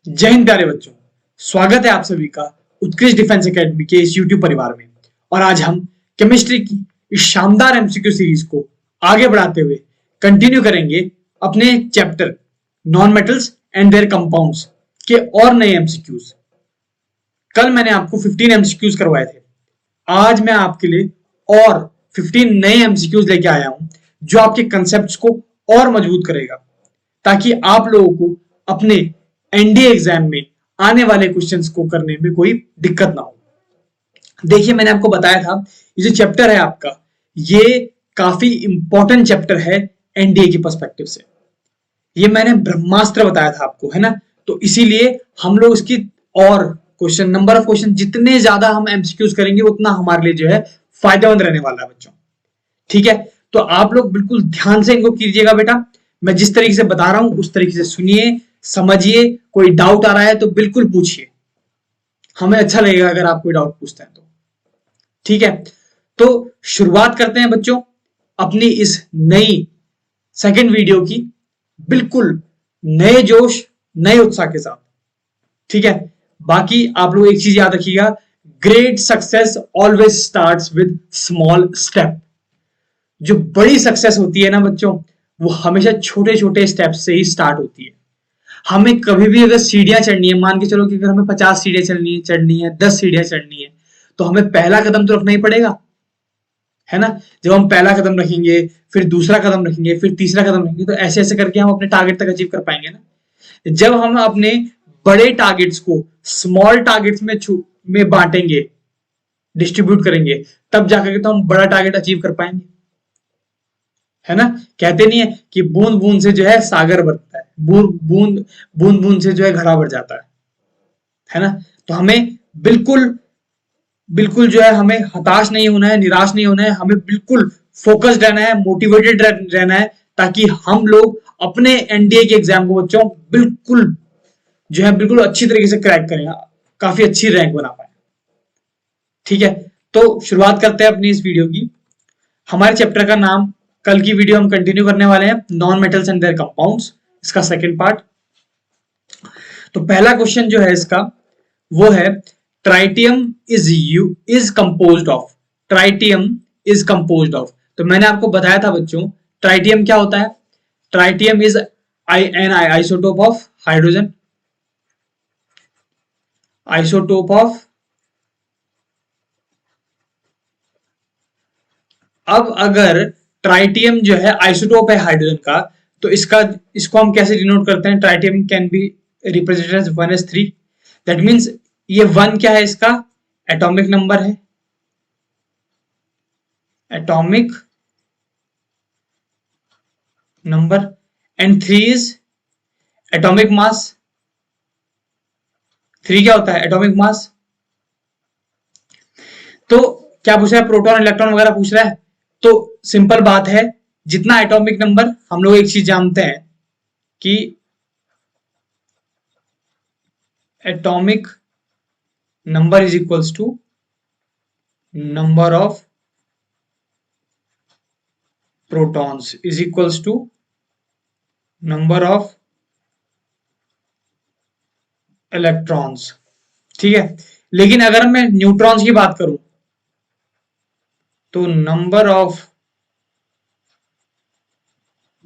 जय हिंद प्यारे बच्चों। स्वागत है आप सभी का उत्कृष्ट डिफेंस एकेडमी के इस यूट्यूब परिवार में। और आज हम केमिस्ट्री की इस शानदार एमसीक्यू सीरीज को आगे बढ़ाते हुए कंटिन्यू करेंगे अपने chapter non metals and there compounds के और नए एमसीक्यूज। कल मैंने आपको 15 एमसीक्यूज करवाए थे। आज मैं आपके लिए और 15 नए एमसीक्यूज लेके आया हूं जो आपके कंसेप्ट्स को और मजबूत करेगा, ताकि आप लोगों को अपने एनडीए एग्जाम में आने वाले क्वेश्चंस को करने में कोई दिक्कत ना हो। देखिए, मैंने आपको बताया था ये जो चैप्टर है आपका, ये काफी इंपॉर्टेंट चैप्टर है एनडीए के पर्सपेक्टिव से। ये मैंने ब्रह्मास्त्र बताया था आपको, है ना। तो इसीलिए हम लोग इसकी और क्वेश्चन, नंबर ऑफ क्वेश्चन जितने ज्यादा हम एमसीक्यूज करेंगे उतना हमारे लिए जो है फायदेमंद रहने वाला है बच्चों। ठीक है, तो आप लोग बिल्कुल ध्यान से इनको कीजिएगा बेटा। मैं जिस तरीके से बता रहा हूं उस तरीके से सुनिए, समझिए। कोई डाउट आ रहा है तो बिल्कुल पूछिए, हमें अच्छा लगेगा अगर आप कोई डाउट पूछते हैं तो। ठीक है, तो शुरुआत करते हैं बच्चों अपनी इस नई सेकंड वीडियो की, बिल्कुल नए जोश नए उत्साह के साथ। ठीक है, बाकी आप लोग एक चीज याद रखिएगा, great success always starts with small step. जो बड़ी सक्सेस होती है ना बच्चों, वो हमेशा छोटे छोटे स्टेप से ही स्टार्ट होती है। हमें कभी भी अगर सीढ़ियां चढ़नी है, मान के चलो कि अगर हमें 50 सीढ़ियां चढ़नी है 10 सीढ़ियां चढ़नी है, तो हमें पहला कदम तो रखना ही पड़ेगा, है ना। जब हम पहला कदम रखेंगे, फिर दूसरा कदम रखेंगे, फिर तीसरा कदम रखेंगे, तो ऐसे ऐसे करके हम अपने टारगेट तक अचीव कर पाएंगे ना। जब हम अपने बड़े टारगेट्स को स्मॉल टारगेट्स में बांटेंगे, डिस्ट्रीब्यूट करेंगे, तब जाकर तो हम बड़ा टारगेट अचीव कर पाएंगे, है ना। कहते नहीं है कि बूंद बूंद से जो है सागर बनता है, बूंद बूंद बूंद बूंद से जो है घड़ा भर जाता है ना। तो हमें बिल्कुल बिल्कुल जो है हमें हताश नहीं होना है, निराश नहीं होना है, हमें बिल्कुल फोकस्ड रहना है, मोटिवेटेड रहना है, ताकि हम लोग अपने एनडीए के एग्जाम को बच्चों बिल्कुल जो है बिल्कुल अच्छी तरीके से क्रैक करें, काफी अच्छी रैंक बना पाए। ठीक है, तो शुरुआत करते हैं अपनी इस वीडियो की। हमारे चैप्टर का नाम, कल की वीडियो हम कंटिन्यू करने वाले हैं non metals and there compounds, इसका सेकंड पार्ट। तो पहला क्वेश्चन जो है इसका वो है, tritium is composed of. Tritium is composed of, तो मैंने आपको बताया था बच्चों ट्राइटियम क्या होता है। Tritium is an isotope of hydrogen, isotope of. अब अगर ट्राइटियम जो है आइसोटोप है हाइड्रोजन का, तो इसको हम कैसे डिनोट करते हैं। Tritium can be represented as 1s3। That means ये 1 क्या है, इसका एटॉमिक नंबर है, atomic number, and 3 is atomic mass. 3 क्या होता है, एटॉमिक मास। तो क्या पूछ रहा है, प्रोटॉन इलेक्ट्रॉन वगैरह पूछ रहा है। तो सिंपल बात है, जितना एटॉमिक नंबर, हम लोग एक चीज जानते हैं कि atomic number is equals to number of protons is equals to number of electrons. ठीक है, लेकिन अगर मैं न्यूट्रॉन्स की बात करूं तो नंबर ऑफ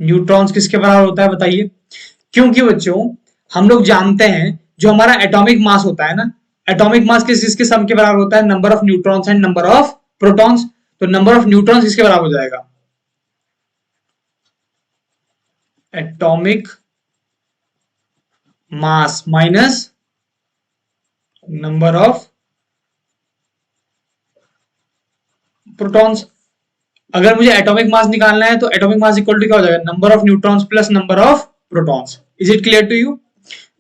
न्यूट्रॉन्स किसके बराबर होता है बताइए। क्योंकि बच्चों हम लोग जानते हैं जो हमारा एटॉमिक मास होता है ना, एटॉमिक मास किसके सम के बराबर होता है, number of neutrons and number of protons. तो नंबर ऑफ न्यूट्रॉन्स किसके बराबर हो जाएगा, atomic mass minus number of protons. अगर मुझे एटॉमिक मास निकालना है तो एटॉमिक मास इक्वल टू क्या हो जाएगा, number of neutrons plus number of protons. Is it clear to you?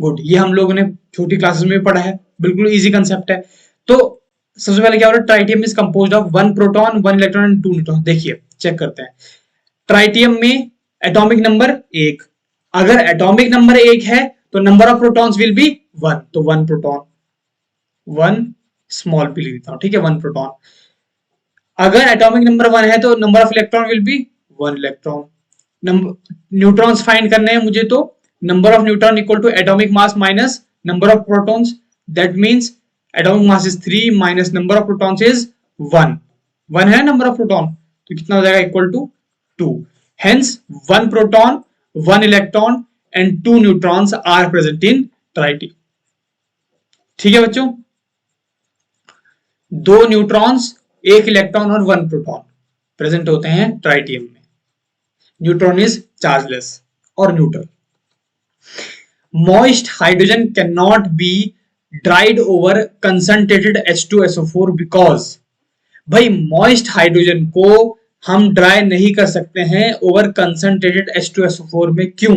Good, ये हम लोगों ने छोटी क्लासेस में पढ़ा है, बिल्कुल इजी कंसेप्ट है। तो सबसे पहले क्या हो रहा है, tritium is composed of 1 proton 1 electron and 2 neutron. देखिए चेक करते हैं, ट्राइटियम में एटॉमिक नंबर 1, अगर एटॉमिक नंबर 1 है तो number of protons will be 1, तो 1 प्रोटॉन, 1 स्मॉल पी लिखता हूं, ठीक है, 1 प्रोटॉन। अगर एटॉमिक नंबर 1 है तो number of electron will be 1 electron. Neutrons find करने हैं मुझे, तो number of neutron equal to atomic mass minus number of protons, that means atomic mass is 3 minus number of protons is 1. 1 है number of proton, तो कितना हो जाएगा equal to 2. Hence 1 proton, 1 electron and 2 neutrons are present in tritium. ठीक है बच्चों, 2 neutrons, 1 electron और 1 proton present होते हैं ट्राइटियम में. न्यूट्रॉन इज चार्जलेस और neutral. Moist hydrogen cannot be dried over concentrated H2SO4 because भाई moist hydrogen को हम ड्राई नहीं कर सकते हैं ओवर कंसंट्रेटेड H2SO4 में. क्यों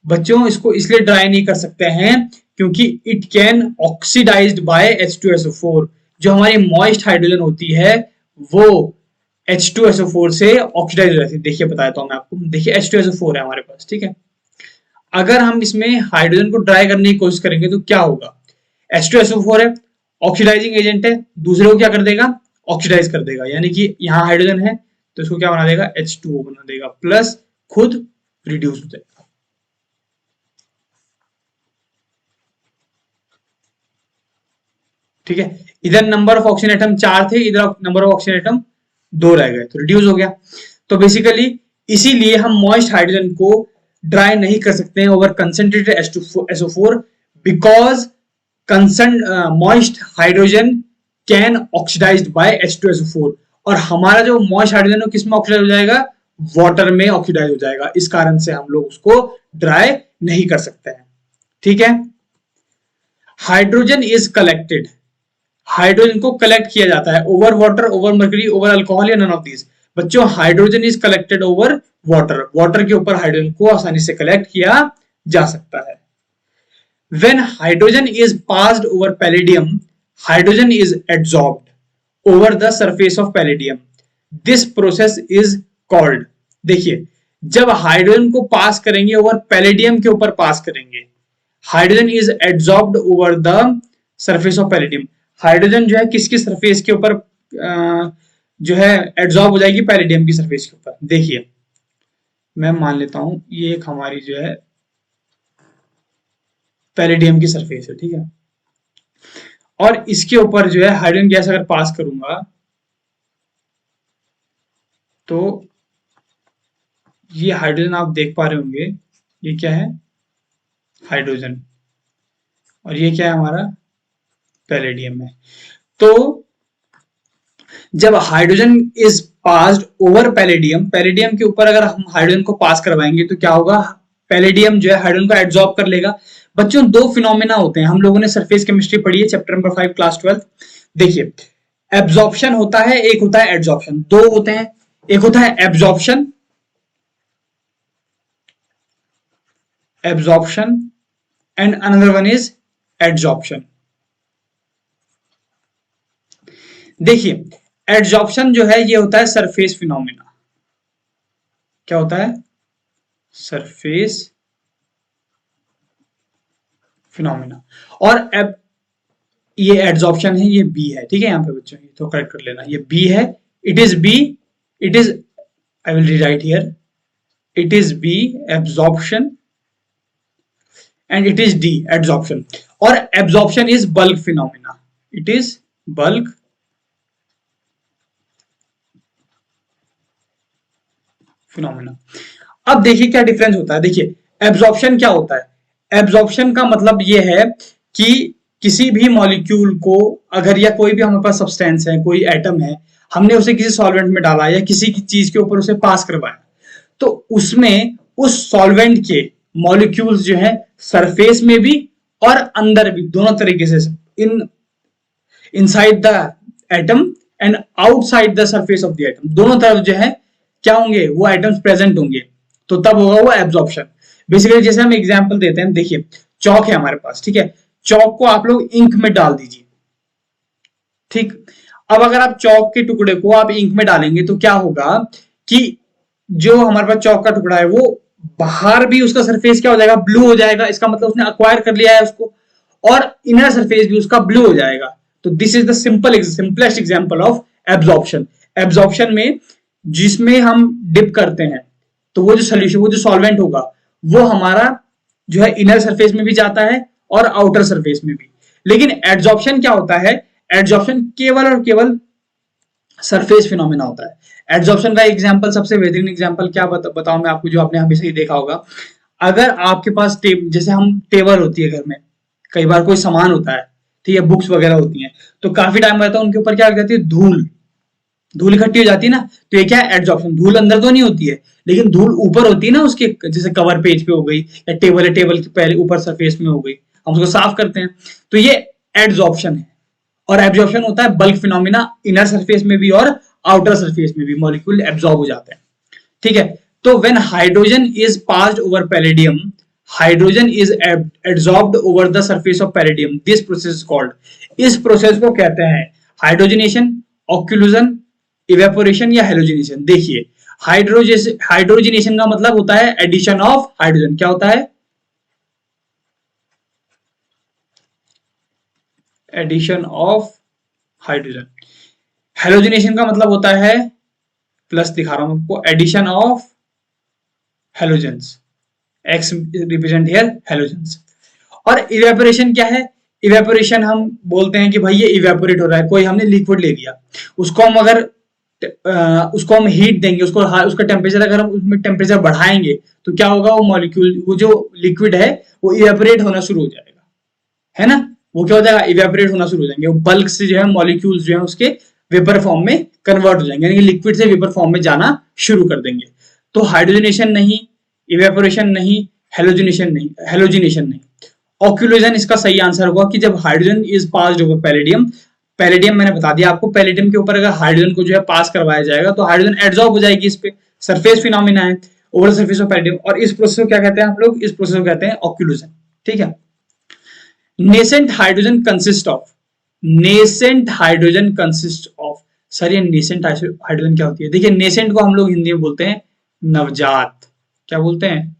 बच्चों इसको इसलिए ड्राई नहीं कर सकते हैं क्योंकि it can oxidized by H2SO4. जो हमारी मॉइस्ट हाइड्रोजन होती है वो H2SO4 से ऑक्सीडाइज हो जाती है. देखिए बताया तो मैं आपको, देखिए H2SO4 है हमारे पास, ठीक है. अगर हम इसमें हाइड्रोजन को ड्राई करने की कोशिश करेंगे तो क्या होगा, H2SO4 है, ऑक्सीडाइजिंग एजेंट है, दूसरे को क्या कर देगा, ऑक्सीडाइज कर देगा. यानी कि यहाँ हाइड्रोजन है तो इसको क्या बना देगा, H2O बना देगा, प्लस खुद रिड्यूस हो जाएगा. ठीक है, इधर नंबर ऑफ ऑक्सीजन एटम 4 थे, इधर नंबर ऑफ ऑक्सीजन एटम 2 रह गए, तो रिड्यूस हो गया. तो बेसिकली इसीलिए हम मॉइस्ट हाइड्रोजन को ड्राई नहीं कर सकते हैं over concentrated H2SO4 because moist hydrogen can oxidized by H2SO4. और हमारा जो मॉइस्ट हाइड्रोजन है किस में ऑक्सीडाइज हो जाएगा, वाटर में ऑक्सीडाइज हो जाएगा. इस कारण से हम लोग उसको ड्राई नहीं कर सकते हैं. ठीक है, हाइड्रोजन इज कलेक्टेड, हाइड्रोजन को कलेक्ट किया जाता है over water, over mercury, over alcohol या नन ऑफ दीज. बच्चों hydrogen is collected over water, water के ऊपर हाइड्रोजन को आसानी से कलेक्ट किया जा सकता है. When hydrogen is passed over palladium, hydrogen is absorbed over the surface of palladium. This process is called, देखिए जब हाइड्रोजन को पास करेंगे ओवर पैलेडियम के ऊपर पास करेंगे, hydrogen is absorbed over the surface of palladium. Hydrogen जो है किसकी सरफेस के ऊपर जो है एब्सॉर्ब हो जाएगी, पैलेडियम की सरफेस के ऊपर. देखिए मैं मान लेता हूं ये एक हमारी जो है पैलेडियम की सरफेस है, ठीक है, और इसके ऊपर जो है हाइड्रोजन गैस अगर पास करूंगा तो ये हाइड्रोजन आप देख पा रहे होंगे, ये क्या है, हाइड्रोजन, और ये क्या है हमारा पैलेडियम है. तो जब hydrogen is passed over palladium, palladium के ऊपर अगर हम हाइड्रोजन को पास करवाएंगे तो क्या होगा, पैलेडियम जो है हाइड्रोजन को एब्सॉर्ब कर लेगा. बच्चों दो फिनोमेना होते हैं, हम लोगों ने सरफेस केमिस्ट्री पढ़ी है चैप्टर नंबर 5 क्लास 12. देखिए एब्सॉर्प्शन होता है, एक होता है एड्सॉर्प्शन. दो होते हैं, एक होता है absorption, absorption and another one is adsorption. देखिए एड्सॉर्प्शन जो है ये होता है सरफेस फिनोमेना. क्या होता है, सरफेस फिनोमेना. और ये एड्सॉर्प्शन है, ये बी है, ठीक है, यहां पे बच्चों ये तो करेक्ट कर लेना, ये बी है, it is B, it is, I will rewrite here, it is B absorption and it is D adsorption. और absorption is bulk phenomena, it is bulk phenomena. अब देखिए क्या डिफरेंस होता है. देखिए एब्सॉर्प्शन क्या होता है, एब्सॉर्प्शन का मतलब यह है कि किसी भी मॉलिक्यूल को अगर, या कोई भी हमारे पास सब्सटेंस है, कोई एटम है, हमने उसे किसी सॉल्वेंट में डाला या किसी की चीज के ऊपर उसे पास करवाया, तो उसमें उस सॉल्वेंट के मॉलिक्यूल्स जो है सरफेस में भी और अंदर भी, दोनों तरीके से, inside the atom and outside the surface of the atom, दोनों तरफ जो है क्या होंगे, वो एटम्स प्रेजेंट होंगे, तो तब होगा वो एब्सॉर्प्शन. बेसिकली जैसे हम एग्जांपल देते हैं, देखिए चौक है हमारे पास, ठीक है, चौक को आप लोग इंक में डाल दीजिए, ठीक. अब अगर आप चौक के टुकड़े को आप इंक में डालेंगे तो क्या होगा कि जो हमारे पास चौक का टुकड़ा है वो बाहर भी उसका सरफेस क्या हो जाएगा, ब्लू हो जाएगा. इसका मतलब उसने अक्वायर कर लिया है उसको, और इनर सरफेस भी उसका ब्लू हो जाएगा. तो this is the simplest example of absorption. Absorption में जिसमें हम डिप करते हैं तो वो जो सोल्यूशन, वो जो सॉल्वेंट होगा वो हमारा जो है इनर सरफेस में भी जाता है और आउटर सरफेस में भी। लेकिन एडजॉर्प्शन क्या होता है, एडजॉर्प्शन केवल और केवल सरफेस फिनोमेना होता है। एडजॉर्प्शन का एग्जांपल, सबसे बेहतरीन एग्जांपल क्या बताऊं मैं आपको, जो आपने हमेशा ही देखा होगा। अगर आपके पास जैसे हम टेबल होती है घर में, कई बार कोई सामान होता है, ठीक है, बुक्स वगैरह होती हैं, तो काफी टाइम रहता है उनके ऊपर क्या लग जाती है, धूल, धूल इकट्ठी हो जाती है ना, तो ये क्या है, एडजॉर्प्शन। धूल अंदर तो नहीं होती है, लेकिन धूल ऊपर होती है ना उसके, जैसे कवर पेज पे हो गई, या टेबल है, टेबल के पहले ऊपर सरफेस में हो गई, हम उसको साफ करते हैं, तो ये एडजॉर्प्शन है। और एब्जॉर्प्शन होता है बल्क फिनोमिना, इनर सरफेस में भी और आउटर सरफेस में भी मॉलिक्यूल एब्जॉर्ब हो जाते हैं, ठीक है। तो when hydrogen is passed over palladium, hydrogen is absorbed over the surface of palladium, this process is called, इस प्रोसेस को कहते हैं हाइड्रोजनेशन, ऑक्यूलेशन, इवेपोरेशन या हेलोजिनेशन। देखिए, हाइड्रोजनेशन का मतलब होता है एडिशन ऑफ हाइड्रोजन। क्या होता है, एडिशन ऑफ हाइड्रोजन। हेलोजिनेशन का मतलब होता है, प्लस दिखा रहा हूं आपको, addition of halogens, X represent here halogens. और इवेपोरेशन क्या है, इवेपोरेशन हम बोलते हैं कि भाई ये इवेपोरेट हो रहा है, कोई हमने लिक्विड ले लिया, उसको हम अगर उसको हम हीट देंगे, उसका टेम्परेचर अगर हम उसमें टेम्परेचर बढ़ाएंगे, तो क्या होगा, वो मॉलिक्यूल, वो जो लिक्विड है वो इवेपोरेट होना शुरू हो जाएगा, है ना, वो क्या हो जाएगा, इवेपोरेट होना शुरू हो जाएंगे, वो बल्क से जो है मॉलिक्यूल्स जो है उसके वेपर फॉर्म में कन्वर्ट हो जाएंगे, यानी कि लिक्विड से वेपर फॉर्म में जाना शुरू कर देंगे। तो हाइड्रोजनेशन नहीं, इवेपोरेशन नहीं, हेलोजिनेशन नहीं, ऑक्यूलेशन इसका सही आंसर होगा कि जब hydrogen is passed over palladium, palladium मैंने बता दिया आपको, पैलेडियम के ऊपर अगर हाइड्रोजन को जो है पास करवाया जाएगा तो हाइड्रोजन एड्सॉर्ब हो जाएगी इस पे, सरफेस फिनोमिना है, ओवर सरफेस ऑफ पैलेडियम, और इस प्रोसेस को क्या कहते हैं हम लोग, इस प्रोसेस को कहते हैं ऑक्यूलेशन, ठीक है। Nascent hydrogen consist of, nascent hydrogen consist of, sir ये नेसेंट हाइड्रोजन क्या होती है, देखिए नेसेंट को हम लोग हिंदी में बोलते हैं नवजात, क्या बोलते हैं,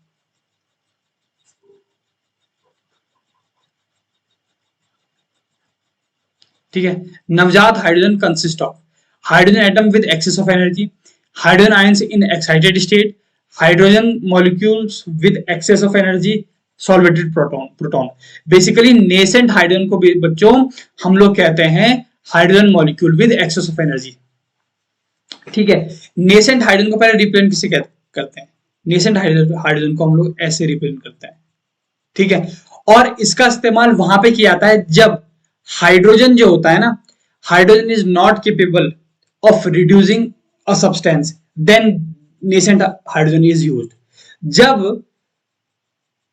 ठीक है। नवजात hydrogen consist of hydrogen atom with excess of energy, hydrogen ions in excited state, hydrogen molecules with excess of energy, solvated proton. Basically nascent hydrogen को बच्चों हम लोग कहते हैं hydrogen molecule with excess of energy, ठीक है। Nascent hydrogen को पहले रिप्रेजेंट किसे करते हैं, नेसेंट हाइड्रोजन को हम लोग ऐसे रिप्रेजेंट करते हैं, ठीक है। और इसका इस्तेमाल वहां पे किया जाता है जब हाइड्रोजन जो होता है ना, hydrogen is not capable of reducing a substance, then nascent hydrogen is used. जब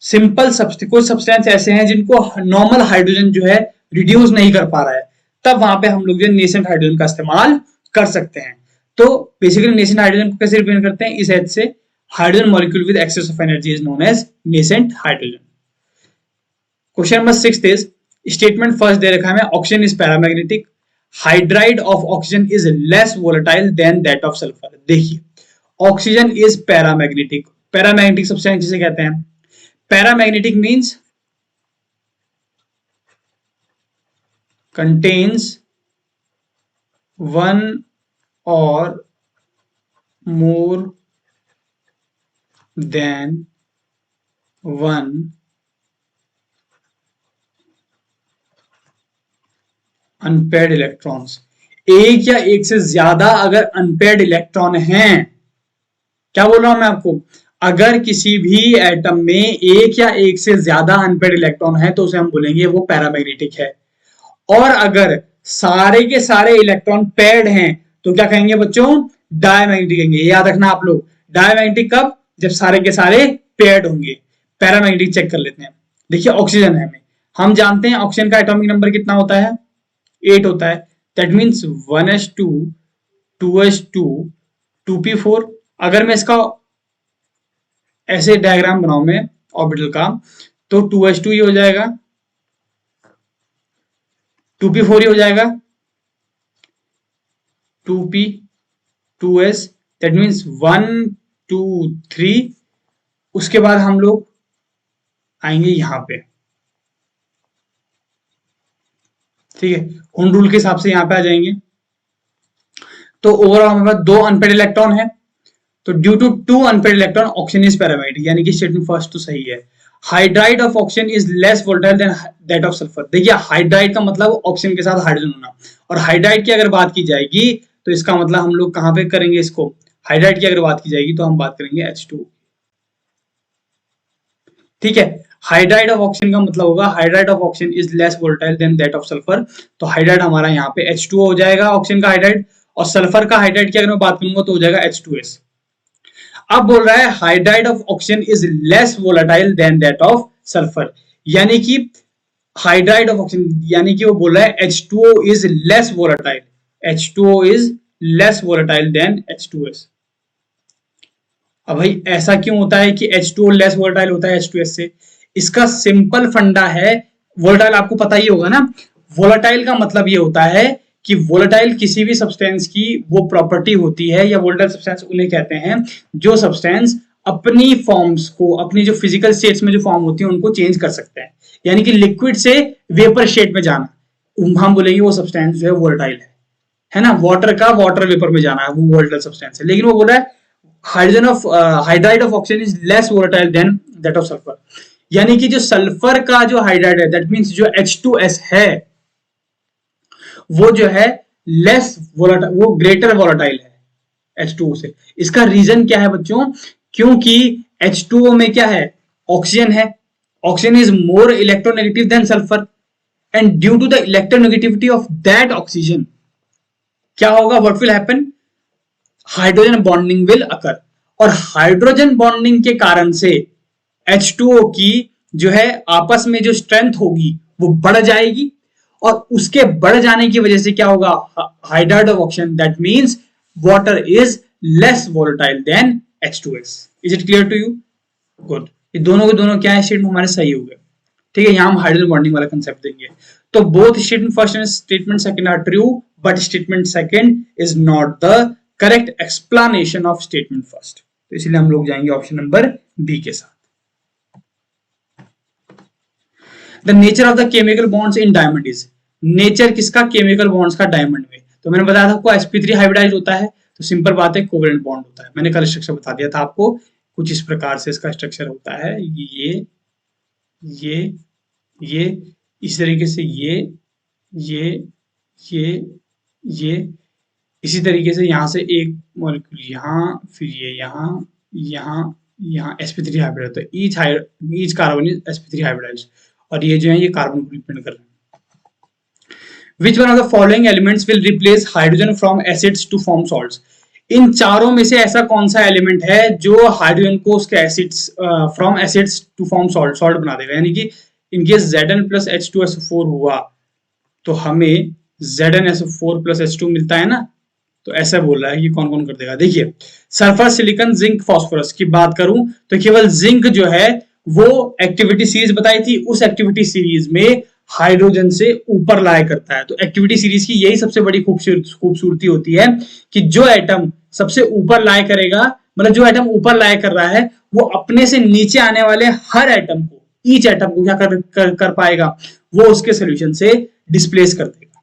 सिंपल कोई सब्सटेंस ऐसे हैं जिनको नॉर्मल हाइड्रोजन जो है रिड्यूस नहीं कर पा रहा है, तब वहां पे हम लोग जो नेसेंट हाइड्रोजन का इस्तेमाल कर सकते हैं। तो बेसिकली नेसेंट हाइड्रोजन को कैसे रिप्रेजेंट करते हैं, इस एच से, hydrogen molecule with excess of energy is known as nascent hydrogen. Question number 6 is, statement first दे रखा है, oxygen is paramagnetic, hydride of oxygen is less volatile than that of sulphur. देखिए, oxygen is paramagnetic, paramagnetic substance जिसे कहते हैं, paramagnetic means contains one or more than one unpaired electrons. एक या एक से ज्यादा अगर अनपेयर्ड इलेक्ट्रॉन हैं, क्या बोल रहा हूं मैं आपको, अगर किसी भी एटम में एक या एक से ज्यादा अनपेयर्ड इलेक्ट्रॉन है तो उसे हम बोलेंगे वो पैरामैग्नेटिक है। और अगर सारे के सारे इलेक्ट्रॉन पेयर्ड हैं तो क्या कहेंगे बच्चों, डायमैग्नेटिक कहेंगे। याद रखना आप लोग, डायमैग्नेटिक कब, जब सारे के सारे पेयर्ड होंगे। पैरामैग्नेटिक चेक कर लेते हैं। देखिए ऑक्सीजन है, हम जानते हैं ऑक्सीजन का एटॉमिक नंबर कितना होता है, 8 होता है। That means 1s2 2s2 2p4। अगर मैं इसका ऐसे डायग्राम बनाऊं मैं ऑर्बिटल का, तो 2s2 ये हो जाएगा, 2p4 हो जाएगा, 2p 2s, दैट मीन्स 1 2 3। उसके बाद हम लोग आएंगे यहां पे, ठीक है, हुन रूल के हिसाब से यहां पे आ जाएंगे। तो ओवरऑल हमारे पास 2 अनपेयर्ड इलेक्ट्रॉन है, तो due to 2 unpaired electron oxygen is paramagnetic, यानी कि स्टेटमेंट फर्स्ट तो सही है। Hydride of oxygen is less volatile than that of sulphur. देखिए हाइड्राइड का मतलब ऑक्सीजन के साथ हाइड्रोजन होना, और हाइड्राइड की अगर बात की जाएगी तो इसका मतलब हम लोग कहां पे करेंगे इसको, हाइड्राइड की अगर बात की जाएगी तो हम बात करेंगे H2। ठीक है, हाइड्राइड ऑफ ऑक्सीजन का मतलब होगा hydride of oxygen is less volatile than that of sulphur. तो हाइड्राइड हमारा यहाँ पे H2O हो जाएगा, ऑक्सीजन का हाइड्राइड, और सल्फर का हाइड्राइड की अगर मैं बात करूंगा तो हो जाएगा H2S। अब बोल रहा है hydride of oxygen is less volatile than that of sulphur, यानी कि हाइड्राइड ऑफ ऑक्सीजन, यानी कि वो बोल रहा है H2O is less volatile, H2O is less volatile than H2S। अब भाई ऐसा क्यों होता है कि H2O लेस वोलेटाइल होता है H2S से? इसका सिंपल फंडा है, वोलेटाइल आपको पता ही होगा ना, वोलेटाइल का मतलब ये होता है कि वोलेटाइल किसी भी सब्सटेंस की वो प्रॉपर्टी होती है, या वोलेटाइल सब्सटेंस उन्हें कहते हैं जो सब्सटेंस अपनी फॉर्म्स को, अपनी जो फिजिकल स्टेट्स में जो फॉर्म होती है उनको चेंज कर सकते हैं, यानी कि लिक्विड से वेपर स्टेट में जाना, हम बोलेंगे वो सब्सटेंस जो है वोलेटाइल है ना। वाटर का वाटर वेपर में जाना है वो वोलेटाइल सब्सटेंस है, लेकिन वो बोल रहा है hydrogen of hydride of oxygen is less volatile than that of sulphur, यानी कि जो सल्फर का जो हाइड्राइड है, दैट मींस जो H2S है वो जो है लेस वोलेटाइल, वो ग्रेटर वोलेटाइल है H2O से। इसका रीजन क्या है बच्चों, क्योंकि H2O में क्या है, ऑक्सीजन है, oxygen is more electronegative than sulphur, and due to the electronegativity of that oxygen क्या होगा, what will happen, hydrogen bonding will occur, और हाइड्रोजन बॉन्डिंग के कारण से H2O की जो है आपस में जो स्ट्रेंथ होगी वो बढ़ जाएगी, और उसके बढ़ जाने की वजह से क्या होगा, hydride of oxygen, that means water is less volatile than H2S। Is it clear to you? Good, ये दोनों के दोनों क्या है, स्टेटमेंट हमारे सही हो गए। ठीक है, यहां हम हाइड्रोजन बॉन्डिंग वाला कंसेप्ट देंगे। तो both statement first and statement second are true, but statement second is not the correct explanation of statement first. तो इसलिए हम लोग जाएंगे ऑप्शन नंबर बी के साथ। The nature of the chemical bonds in diamond is, nature किसका, chemical bonds का diamond में। तो मैंने बताया था आपको sp3 हाइब्रिडाइज होता है, तो सिंपल बात है कोवेलेंट बॉन्ड होता है। मैंने कल स्ट्रक्चर बता दिया था आपको, कुछ इस प्रकार से इसका स्ट्रक्चर होता है, ये इस तरीके से, ये इसी तरीके से यहां से एक मॉलिक्यूल यहाँ, फिर ये यहाँ sp3 हाइब्रिड होता है। Each carbon is sp3 hybridise, और ये जो है ये कार्बन को डिपेंड कर रहे हैं। Which one of the following elements will replace hydrogen from acids to form salts? इन चारों में से ऐसा कौन सा एलिमेंट है जो हाइड्रोजन को उसके acids from acids to form salt बना देगा, यानी कि इनकेस Zn प्लस H2SO4 हुआ तो हमें ZnSO4 प्लस H2 मिलता है ना। तो ऐसा बोल रहा है कि कौन कौन कर देगा। देखिए सल्फर, सिलिकॉन, जिंक, फास्फोरस की बात करूं तो केवल जिंक जो है वो एक्टिविटी सीरीज बताई थी, उस एक्टिविटी सीरीज में हाइड्रोजन से ऊपर लाया करता है। तो एक्टिविटी सीरीज की यही सबसे बड़ी खूबसूरती होती है कि जो एटम सबसे ऊपर लाया करेगा, मतलब जो एटम ऊपर लाया कर रहा है वो अपने से नीचे आने वाले हर एटम को, ईच एटम को क्या कर पाएगा, वो उसके सोल्यूशन से डिस्प्लेस कर देगा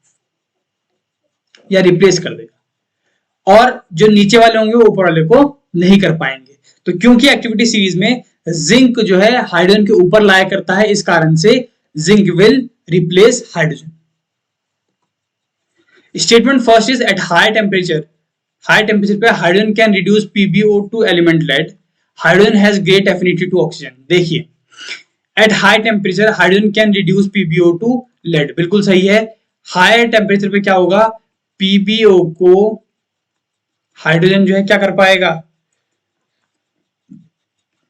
या रिप्लेस कर देगा, और जो नीचे वाले होंगे वो ऊपर वाले को नहीं कर पाएंगे। तो क्योंकि एक्टिविटी सीरीज में जिंक जो है हाइड्रोजन के ऊपर लाया करता है, इस कारण से zinc will replace hydrogen. Statement first is at high temperature पे hydrogen can reduce PbO2 element lead. Hydrogen has great affinity to oxygen. देखिए at high temperature hydrogen can reduce PbO2 lead, बिल्कुल सही है। हायर टेम्परेचर पे क्या होगा, PbO को hydrogen जो है क्या कर पाएगा,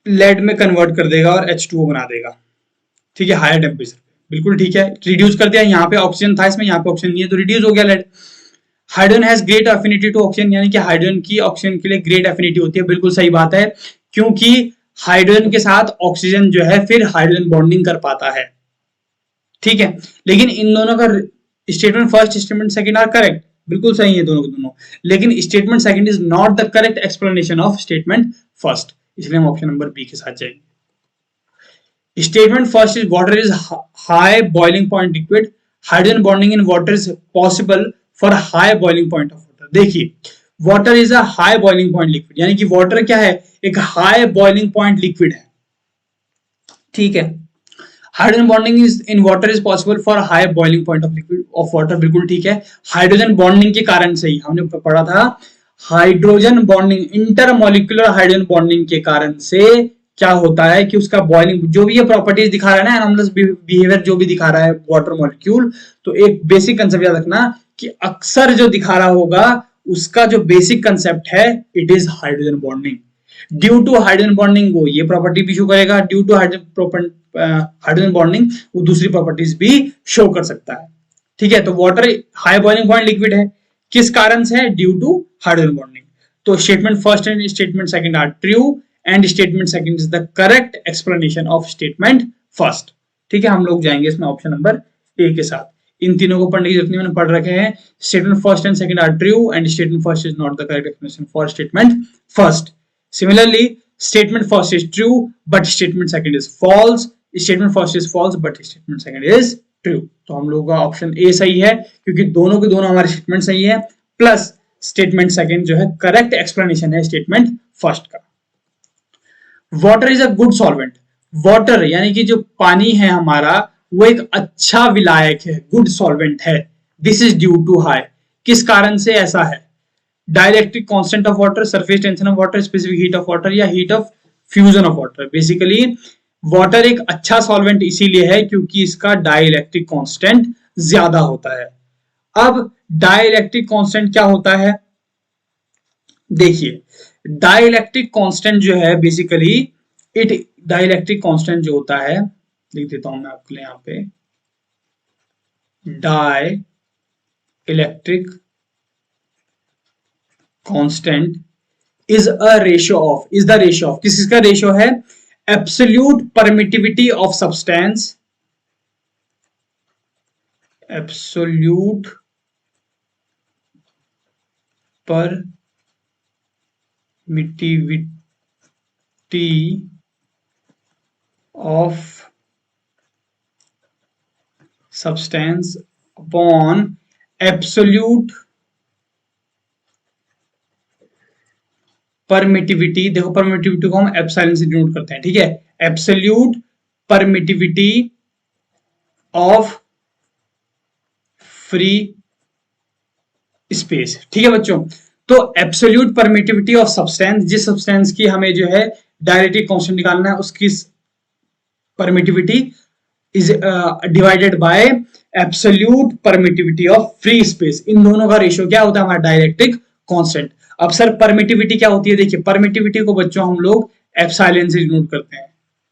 लेड में कन्वर्ट कर देगा और H2O बना देगा। ठीक है, हायर टेम्परेचर बिल्कुल ठीक है, रिड्यूस कर दिया। यहाँ पे ऑक्सीजन था इसमें, यहाँ पे ऑक्सीजन नहीं है तो रिड्यूस हो गया lead. Hydrogen has great affinity to oxygen, यानी कि हाइड्रोजन की ऑक्सीजन के लिए ग्रेट एफिनिटी होती है, बिल्कुल सही बात है, क्योंकि हाइड्रोजन के साथ ऑक्सीजन जो है फिर हाइड्रोजन बॉन्डिंग कर पाता है। ठीक है, लेकिन इन दोनों का statement first statement second are correct, बिल्कुल सही है दोनों के दोनों, लेकिन statement second is not the correct explanation of statement first, इसलिए हम ऑप्शन नंबर बी के साथ जाएंगे। Statement first is water is high boiling point liquid. Hydrogen bonding in water is possible for high boiling point of water. देखिए water is a high boiling point liquid, यानी कि water क्या है, एक high boiling point liquid है। ठीक है। Hydrogen bonding is in water is possible for high boiling point of liquid of water, बिल्कुल ठीक है। हाइड्रोजन बॉन्डिंग के कारण से ही हमने पढ़ा था, hydrogen bonding, intermolecular hydrogen bonding के कारण से क्या होता है कि उसका बॉइलिंग, जो भी ये प्रॉपर्टीज दिखा रहा है ना, एनॉमलस बिहेवियर जो भी दिखा रहा है वाटर मॉलिक्यूल, तो एक बेसिक कंसेप्ट याद रखना कि अक्सर जो दिखा रहा होगा उसका जो बेसिक कंसेप्ट है, it is hydrogen bonding. Due to hydrogen bonding वो ये प्रॉपर्टी भी शो करेगा, ड्यू टू हाइड्रोजन बॉन्डिंग वो दूसरी प्रॉपर्टीज भी शो कर सकता है। ठीक है, तो water high boiling point liquid है, किस कारण से है? Due to hydrogen bonding. तो statement first and statement second are true and statement second is the correct explanation of statement first. ठीक है, हम लोग जाएंगे इसमें ऑप्शन नंबर ए के साथ। इन तीनों को पढ़ने की जरूरत नहीं, मैंने पढ़ रखे हैं। Statement first and second are true and statement first is not the correct explanation for statement first. Similarly, statement first is true, but statement second is false. Statement first is false, but statement second is true. तो हम लोगों का option A सही है, क्योंकि दोनों के दोनों हमारे स्टेटमेंट सही है, प्लस स्टेटमेंट सेकंड जो है करेक्ट एक्सप्लेनेशन है स्टेटमेंट फर्स्ट का। Water is a good solvent. Water यानी कि जो पानी है हमारा, वो एक अच्छा विलायक है, गुड सॉल्वेंट है। This is due to high, किस कारण से ऐसा है? Dielectric constant of water, surface tension of water, specific heat of water या heat of fusion of water. Basically water एक अच्छा सॉल्वेंट इसीलिए है क्योंकि इसका डाइलेक्ट्रिक कांस्टेंट ज्यादा होता है। अब डाइलेक्ट्रिक कांस्टेंट क्या होता है? देखिए, डाइलेक्ट्रिक कांस्टेंट जो है बेसिकली डाइलेक्ट्रिक कांस्टेंट जो होता है, लिख देता हूं मैं आपके लिए यहां पे, dielectric constant is a ratio of, is the ratio of, किसका रेशियो है? Absolute permittivity of substance, absolute permittivity of substance upon absolute permittivity. देखो, परमिटिविटी को हम एप्सिलॉन से डिनोट करते हैं, ठीक है? Absolute permittivity of free space. ठीक है बच्चों, तो एब्सोल्यूट परमिटिविटी ऑफ सब्सटेंस, जिस सब्सटेंस की हमें जो है डाइलेक्ट्रिक कांस्टेंट निकालना है, उसकी permittivity is divided by absolute permittivity of free space. इन दोनों का रेशियो क्या होता है? हमारा डाइलेक्ट्रिक कांस्टेंट। अब सर परमिटिविटी क्या होती है? देखिए, परमिटिविटी को बच्चों हम लोग एप्सिलॉन से डिनोट करते हैं,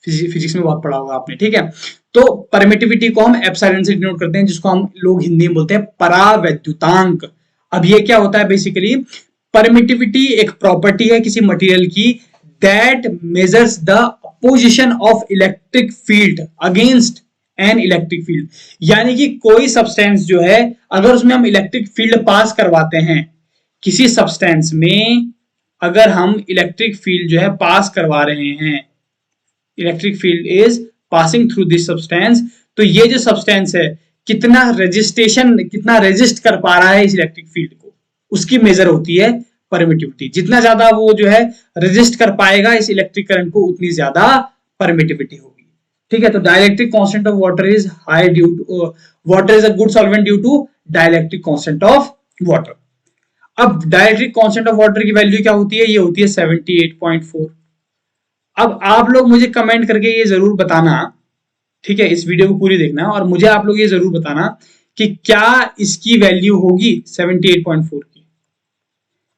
फिजिक्स में बहुत पढ़ा होगा आपने, ठीक है? तो परमिटिविटी को हम एप्सिलॉन से डिनोट करते हैं, जिसको हम लोग हिंदी में बोलते हैं परावैद्युतांक। अब ये क्या होता है? बेसिकली परमिटिविटी एक प्रॉपर्टी है किसी मटेरियल की that measures the position of electric field against an electric field. यानी कि कोई सब्सटेंस जो है, अगर उसमें हम इलेक्ट्रिक फील्ड पास करवाते हैं, किसी सब्सटेंस में अगर हम इलेक्ट्रिक फील्ड जो है पास करवा रहे हैं, electric field is passing through this substance, तो ये जो सब्सटेंस है कितना रेजिस्ट कर पा रहा है इस इलेक्ट्रिक फील्ड को, उसकी मेजर होती है परमिटिविटी। जितना ज्यादा वो जो है रेजिस्ट कर पाएगा इस इलेक्ट्रिक करंट को, उतनी ज्यादा परमिटिविटी होगी। ठीक है, तो dielectric constant of water is high due to, water is a good solvent due to dielectric constant of water. अब डाइलेक्ट्रिक कांस्टेंट ऑफ वाटर की वैल्यू क्या होती है? ये होती है 78.4। अब आप लोग मुझे कमेंट करके ये जरूर बताना, ठीक है, इस वीडियो को पूरी देखना और मुझे आप लोग ये जरूर बताना कि क्या इसकी वैल्यू होगी 78.4 की।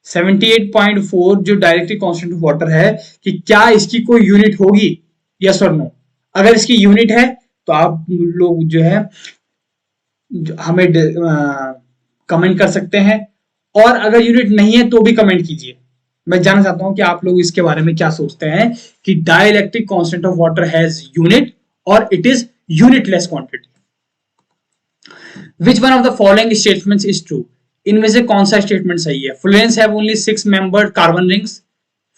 78.4 जो डाइलेक्ट्रिक कांस्टेंट ऑफ वाटर है, कि क्या इसकी कोई यूनिट होगी? यस और नो। अगर इसकी यूनिट है तो आप लोग जो है हमें कमेंट कर सकते हैं, और अगर यूनिट नहीं है तो भी कमेंट कीजिए। मैं जानना चाहता हूं कि आप लोग इसके बारे में क्या सोचते हैं कि dielectric constant of water has unit और it is unitless quantity. Which one of the following statements is true? इनमें से कौन सा स्टेटमेंट सही है? Fullerenes have only 6 membered carbon rings.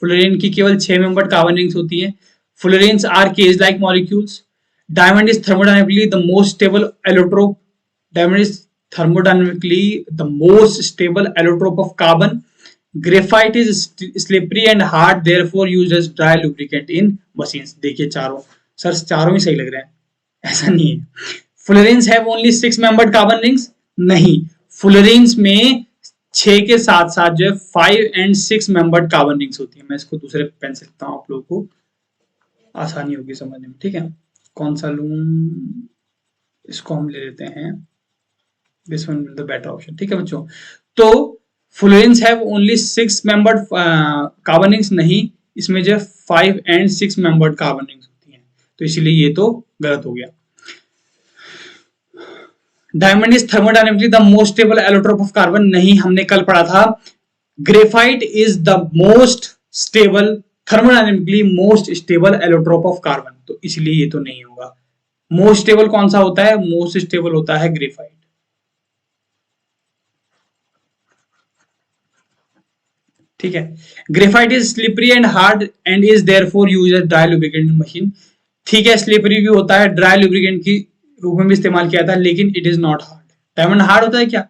Fullerene की केवल 6 मेंबर्ड कार्बन रिंग्स होती हैं। Fullerenes are cage like molecules. Diamond is thermodynamically the most stable allotrope. Diamond is thermodynamically the most stable allotrope of carbon. Graphite is slippery and hard, therefore used as dry lubricant in machines. देखिए चारों sir चारों ही सही लग रहे हैं, ऐसा नहीं है। Fullerenes have only 6 membered carbon rings, नहीं, फुलरेन्स में 6 के साथ साथ जो है 5 एंड 6 मेंबर्ड कार्बन रिंग्स होती है। मैं इसको दूसरे पेन से लिखता हूं, आप लोगों को आसानी होगी समझने में, ठीक है। कौन सा लूं, इसको हम ले लेते हैं, this one the better option, ठीक है बच्चों। तो fullerenes have only 6 membered carbon rings, नहीं, इसमें जो 5 एंड 6 मेंबर्ड कार्बन रिंग्स होती हैं, तो इसीलिए ये तो गलत हो गया। Diamond is thermodynamically the most stable allotrope of carbon, नहीं, हमने कल पढ़ा था graphite is the most stable, thermodynamically most stable allotrope of carbon, तो इसलिए ये तो नहीं होगा। मोस्ट स्टेबल कौन सा होता है, मोस्ट स्टेबल होता है ग्रेफाइट, ठीक है। Graphite is slippery and hard and is therefore used as dry lubricant machine, ठीक है, स्लिपरी भी होता है, ड्राई लुब्रिकेंट की रूप में भी इस्तेमाल किया था, लेकिन it is not hard. Diamond hard होता है क्या,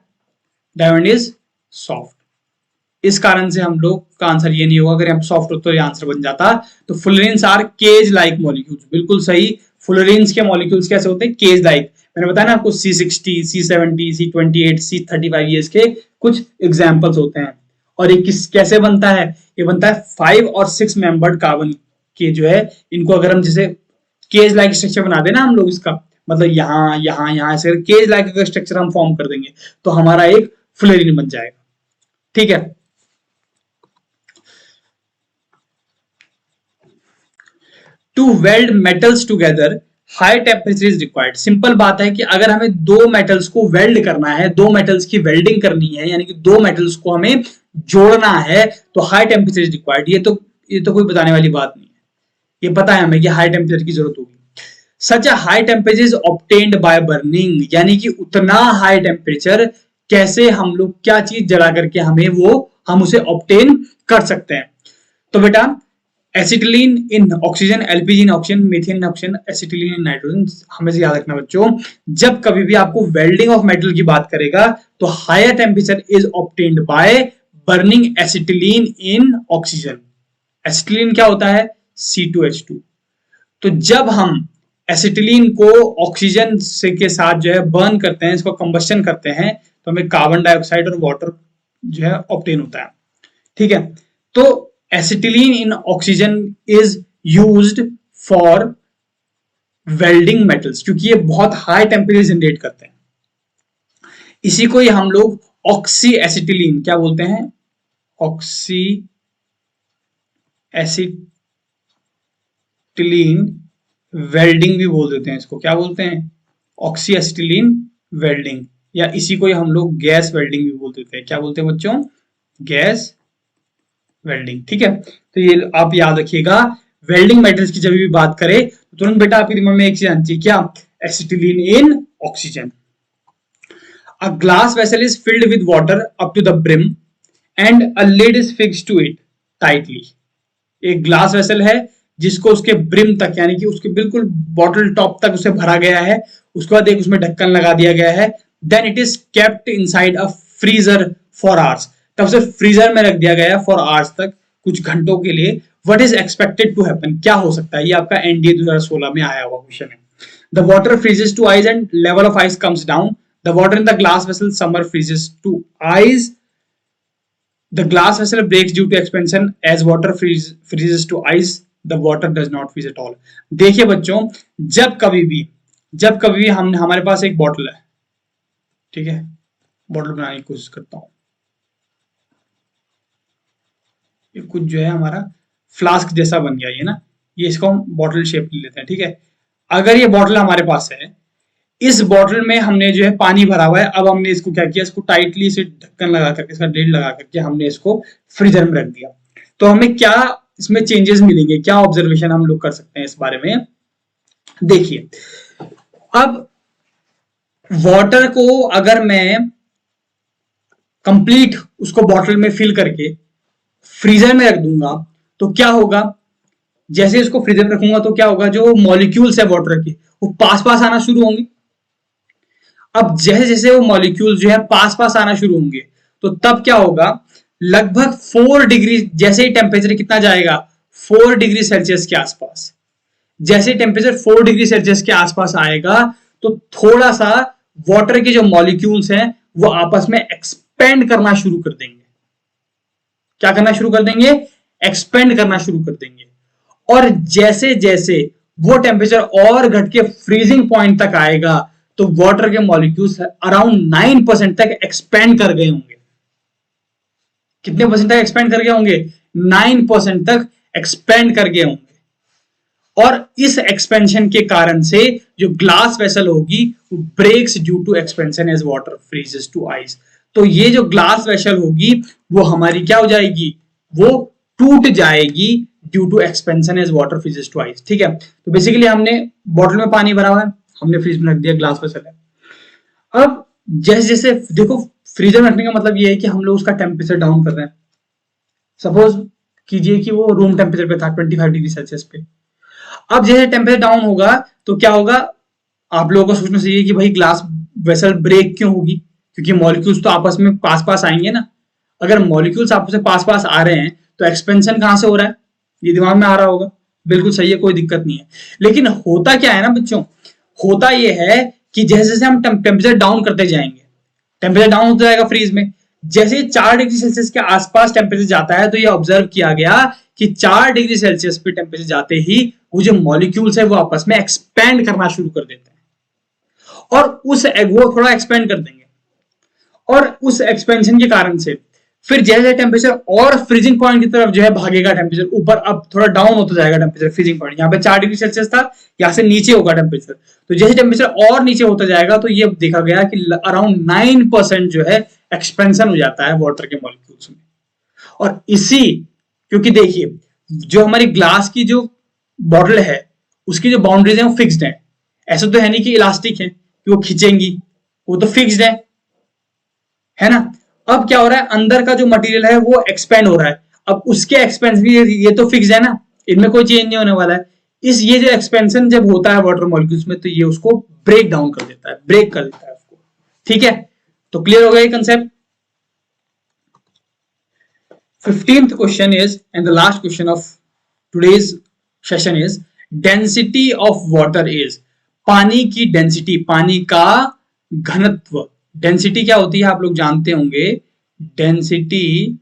डायमंड इज सॉफ्ट, इस कारण से हम लोग का आंसर ये नहीं होगा। अगर हम सॉफ्ट होता तो ये आंसर बन जाता। तो फुलरेन्स आर केज लाइक मॉलिक्यूल्स, बिल्कुल सही। फुलरेन्स के मॉलिक्यूल्स कैसे होते हैं, केज लाइक। मैंने बताया ना आपको C60, C70, C28, C35 ये इसके कुछ एग्जांपल्स होते हैं। और ये किस कैसे बनता है, ये बनता है 5 और 6 मेंबर्ड कार्बन के जो है, इनको अगर हम जैसे केज लाइक स्ट्रक्चर बना देना हम लोग, इसका मतलब यहाँ यहाँ यहाँ ऐसे केज लाइक का स्ट्रक्चर हम फॉर्म कर देंगे तो हमारा एक फुलरेन बन जाएगा, ठीक है। To weld metals together high temperature is required, simple बात है कि अगर हमें दो मेटल्स को वेल्ड करना है, दो मेटल्स की वेल्डिंग करनी है, यानी कि दो मेटल्स को हमें जोड़ना है, तो हाई टेम्परेचर इज रिक्वायर्ड। ये तो कोई बताने वाली बात नहीं है, ये पता है हमें कि हाई टेम्परेचर की जरूरत होगी। Such a high temperature is obtained by burning, यानी कि उतना हाई टेम्परेचर कैसे हम लोग क्या चीज जला करके हम उसे ऑब्टेन कर सकते हैं। तो बेटा acetylene in oxygen, LPG in oxygen, methane in oxygen, acetylene in nitrogen. हमें याद रखना बच्चों, जब कभी भी आपको वेल्डिंग ऑफ मेटल की बात करेगा तो higher temperature is obtained by burning acetylene in oxygen. Acetylene क्या होता है, C2H2। तो जब हम एसिटिलीन को ऑक्सीजन से के साथ जो है बर्न करते हैं, इसको कंबस्शन करते हैं, तो हमें कार्बन डाइऑक्साइड और वाटर जो है ऑब्टेन होता है, ठीक है। तो acetylene in oxygen is used for welding metals, क्योंकि ये बहुत हाई टेम्परेचर जनरेट करते हैं। इसी को ही हम लोग ऑक्सी एसिटिलीन क्या बोलते हैं, ऑक्सी एसिटिलीन वेल्डिंग भी बोल देते हैं, इसको क्या बोलते हैं, ऑक्सी एसिटिलीन वेल्डिंग, या इसी को ही हम लोग गैस वेल्डिंग भी बोल देते हैं। क्या बोलते हैं बच्चों, गैस वेल्डिंग, ठीक है। तो ये आप याद रखिएगा, वेल्डिंग मेटल्स की जब भी बात करें तो तुरंत बेटा आपके दिमाग में एक चीज आनी चाहिए, क्या, acetylene in oxygen. A glass vessel is filled with water up to the brim and a lid is fixed to it tightly. एक ग्लास वेसल है जिसको उसके ब्रिम तक, यानी कि उसके बिल्कुल बॉटल टॉप तक उसे भरा गया है, उसके बाद एक उसमें ढक्कन लगा दिया गया है, then it is kept inside a freezer for hours, तब से फ्रीजर में रख दिया गया है फॉर आवर्स तक, कुछ घंटों के लिए। What is expected to happen, क्या हो सकता है, ये आपका एनडीए 2016 में आया हुआ क्वेश्चन है। The water freezes to ice and level of ice comes down, the water in the glass vessel summer freezes to ice, the glass vessel breaks due to expansion as water freezes to ice, the water does not freeze at all। देखिए बच्चों, जब कभी भी हम हमारे पास एक bottle है, ठीक है, बॉटल बनाने की कोशिश करता हूं, ये कुछ जो है हमारा फ्लास्क जैसा बन गया, ये ना, ये इसको हम बॉटल शेप ले लेते हैं, ठीक है। अगर ये बॉटल हमारे पास है, इस बॉटल में हमने जो है पानी भरा हुआ है, अब हमने इसको क्या किया, इसको टाइटली इसे ढक्कन लगा करके, इसका लिड लगा करके हमने इसको फ्रीजर में रख दिया। तो हमें क्या इसमें चेंजेस मिलेंगे, क्या ऑब्जर्वेशन हम लोग कर सकते हैं इस बारे में, देखिए। अब वाटर को अगर मैं कंप्लीट उसको बॉटल में फिल करके फ्रीजर में रख दूंगा तो क्या होगा, जैसे इसको फ्रीजर में रखूंगा तो क्या होगा, जो मॉलिक्यूल्स है वाटर के वो पास पास आना शुरू होंगे। अब जैसे जैसे वो मॉलिक्यूल जो है पास पास आना शुरू होंगे तो तब क्या होगा, लगभग 4 डिग्री, जैसे ही टेम्परेचर कितना जाएगा, 4 डिग्री सेल्सियस के आसपास, जैसे टेम्परेचर 4 डिग्री सेल्सियस के आसपास आएगा तो थोड़ा सा वाटर के जो मॉलिक्यूल्स हैं वो आपस में एक्सपेंड करना शुरू कर देंगे। क्या करना शुरू कर देंगे? एक्सपेंड करना शुरू कर देंगे। और जैसे जैसे वो टेम्परेचर और घट के फ्रीजिंग पॉइंट तक आएगा तो वाटर के मॉलिक्यूल्स अराउंड 9% तक एक्सपेंड कर गए होंगे। कितने परसेंट तक एक्सपेंड कर गए होंगे? 9% तक एक्सपेंड कर गए होंगे। और इस एक्सपेंशन के कारण से जो ग्लास वेसल होगी वो breaks due to expansion as water freezes to ice. तो ये जो ग्लास वेसल होगी वो हमारी क्या हो जाएगी? वो टूट जाएगी due to expansion as water freezes to ice. ठीक है, तो बेसिकली हमने बॉटल में पानी भरा हुआ है, हमने फ्रीज में रख दिया, ग्लास वेसल है। अब जैसे जैसे देखो, फ्रीजर में रखने का मतलब ये है कि हम लोग उसका टेम्परेचर डाउन कर रहे हैं। सपोज कीजिए कि वो रूम टेम्परेचर पे था 25 डिग्री सेल्सियस पे। अब जैसे टेम्परेचर डाउन होगा तो क्या होगा? आप लोगों को सोचना चाहिए कि भाई ग्लास वेसल ब्रेक क्यों होगी? क्योंकि मॉलिक्यूल्स तो आपस में पास पास आएंगे ना। अगर मॉलिक्यूल्स आपस में पास पास आ रहे हैं तो एक्सपेंशन कहां से हो रहा है? ये दिमाग में आ रहा होगा, बिल्कुल सही है, कोई दिक्कत नहीं है। लेकिन होता क्या है ना बच्चों, होता यह है कि जैसे जैसे हम टेम्परेचर डाउन करते जाएंगे, टेम्परेचर डाउन होता जाएगा फ्रीज में। जैसे 4 डिग्री सेल्सियस के आसपास टेम्परेचर जाता है तो ये ऑब्जर्व किया गया कि 4 डिग्री सेल्सियस पे टेम्परेचर जाते ही वो जो मॉलिक्यूल्स है वो आपस में एक्सपेंड करना शुरू कर देते हैं और वो थोड़ा एक्सपेंड कर देंगे। और उस एक्सपेंशन के कारण से फिर जैसे टेम्परेचर और फ्रीजिंग पॉइंट की तरफ जो है भागेगा, टेम्परेचर ऊपर अब थोड़ा डाउन होता जाएगा टेम्परेचर फ्रीजिंग पॉइंट। यहाँ पे 4 डिग्री सेल्सियस था, यहाँ से नीचे होगा टेम्परेचर। तो जैसे टेम्परेचर और नीचे होता जाएगा तो ये देखा गया कि अराउंड 9% जो है एक्सपेंशन हो जाता है वाटर के मॉलिक्यूल्स में। और इसी, क्योंकि देखिए जो हमारी ग्लास की जो बॉटल है उसकी जो बाउंड्रीज है वो फिक्स्ड है। ऐसा तो है नहीं कि इलास्टिक है कि वो खींचेंगी, वो तो फिक्स्ड है ना। अब क्या हो रहा है, अंदर का जो मटेरियल है वो एक्सपेंड हो रहा है। अब उसके एक्सपेंशन, ये तो फिक्स है ना, इनमें कोई चेंज नहीं होने वाला है। ये जो एक्सपेंशन जब होता है वाटर मॉलिक्यूल्स में तो ये उसको ब्रेक डाउन कर देता है, ब्रेक कर देता है उसको। ठीक है, तो क्लियर हो गया ये concept. 15th question is and the last question of today's session is density of water is. पानी की डेंसिटी, पानी का घनत्व। डेंसिटी क्या होती है आप लोग जानते होंगे, density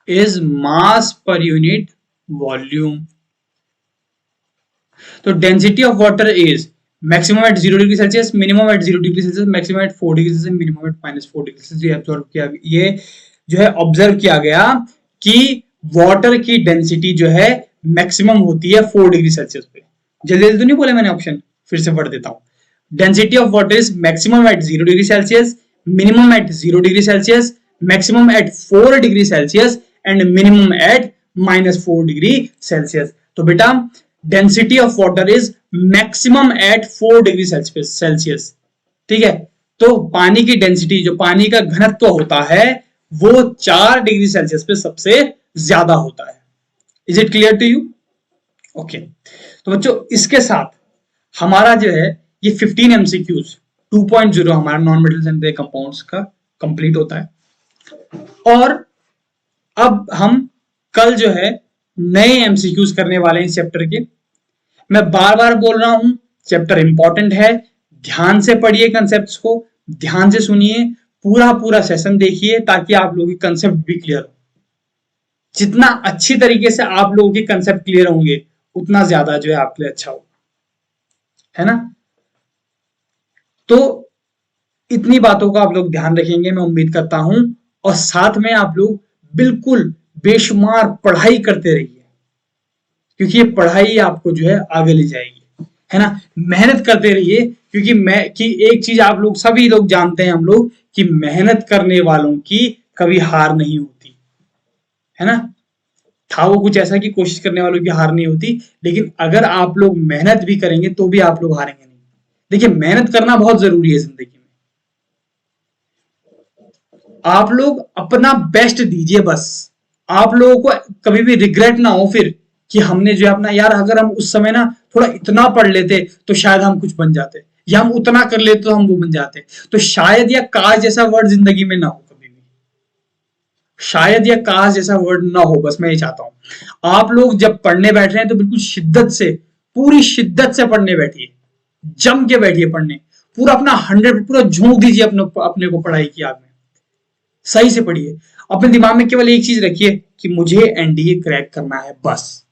is mass per unit volume. तो density of water is maximum at 0 degree Celsius, minimum at 0 degree Celsius, maximum at 4 degree Celsius, minimum at -4 degree Celsius. ये जो है ऑब्जर्व किया गया कि वाटर की डेंसिटी जो है मैक्सिमम होती है 4 डिग्री सेल्सियस पे। जल्दी जल्दी तो नहीं बोले मैंने, ऑप्शन फिर से पढ़ देता हूं। Density of water is maximum at 0 degree Celsius, minimum at 0 degree Celsius, maximum at 4 degree Celsius and minimum at -4 degree Celsius। तो बेटा density of water is maximum at 4 degree Celsius. ठीक है, तो पानी की डेंसिटी, जो पानी का घनत्व होता है वो 4 डिग्री सेल्सियस पे सबसे ज्यादा होता है। Is it clear to you? Okay, तो बच्चों इसके साथ हमारा जो है ये 15 MCQs 2.0 हमारा नॉन मेटल्स एंड कंपाउंड्स का कंप्लीट होता है। और अब हम कल जो है नए MCQs करने वाले हैं इस चैप्टर के। मैं बार बार बोल रहा हूं, चैप्टर इंपॉर्टेंट है, ध्यान से पढ़िए कंसेप्ट्स को, ध्यान से सुनिए, पूरा पूरा सेशन देखिए ताकि आप लोगों की कंसेप्ट भी क्लियर हो। जितना अच्छी तरीके से आप लोगों के कंसेप्ट क्लियर होंगे उतना ज्यादा जो है आपके लिए अच्छा होगा, है ना। तो इतनी बातों का आप लोग ध्यान रखेंगे मैं उम्मीद करता हूं, और साथ में आप लोग बिल्कुल बेशुमार पढ़ाई करते रहिए क्योंकि ये पढ़ाई आपको जो है आगे ले जाएगी, है ना। मेहनत करते रहिए क्योंकि एक चीज आप लोग सभी लोग जानते हैं, हम लोग, कि मेहनत करने वालों की कभी हार नहीं होती, है ना। था वो कुछ ऐसा कि कोशिश करने वालों की हार नहीं होती, लेकिन अगर आप लोग मेहनत भी करेंगे तो भी आप लोग हारेंगे नहीं। देखिए मेहनत करना बहुत जरूरी है जिंदगी में, आप लोग अपना बेस्ट दीजिए बस। आप लोगों को कभी भी रिग्रेट ना हो फिर कि हमने जो है अपना, यार अगर हम उस समय ना थोड़ा इतना पढ़ लेते तो शायद हम कुछ बन जाते, या हम उतना कर लेते तो हम वो बन जाते। तो शायद या काश जैसा वर्ड जिंदगी में ना हो कभी भी। शायद या काश जैसा वर्ड ना हो, बस मैं ये चाहता हूं आप लोग जब पढ़ने बैठ रहे हैं तो बिल्कुल शिद्दत से, पूरी शिद्दत से पढ़ने बैठिए, जम के बैठिए पढ़ने, पूरा अपना 100 पूरा झोंक दीजिए अपने को पढ़ाई की आग में, सही से पढ़िए। अपने दिमाग में केवल एक चीज रखिए कि मुझे एनडीए क्रैक करना है बस,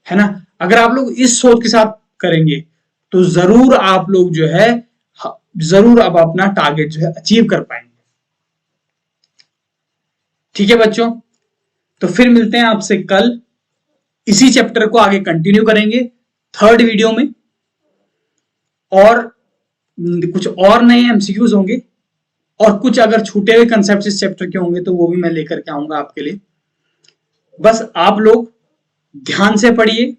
है ना। अगर आप लोग इस सोच के साथ करेंगे तो जरूर आप लोग जो है जरूर अब अपना टारगेट जो है अचीव कर पाएंगे। ठीक है बच्चों, तो फिर मिलते हैं आपसे कल, इसी चैप्टर को आगे कंटिन्यू करेंगे थर्ड वीडियो में, और कुछ और नए एमसीक्यूज होंगे, और कुछ अगर छूटे हुए कंसेप्ट इस चैप्टर के होंगे तो वो भी मैं लेकर के आऊंगा आपके लिए। बस आप लोग ध्यान से पढ़िए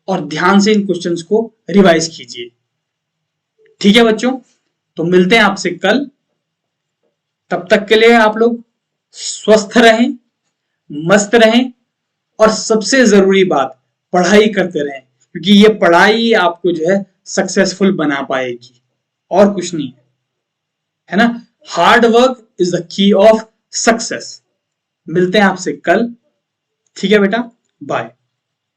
और ध्यान से इन क्वेश्चंस को रिवाइज कीजिए। ठीक है बच्चों, तो मिलते हैं आपसे कल, तब तक के लिए आप लोग स्वस्थ रहें, मस्त रहें, और सबसे जरूरी बात, पढ़ाई करते रहें, क्योंकि ये पढ़ाई आपको जो है सक्सेसफुल बना पाएगी, और कुछ नहीं है ना। Hard work is the key of success. मिलते हैं आपसे कल, ठीक है बेटा, बाय।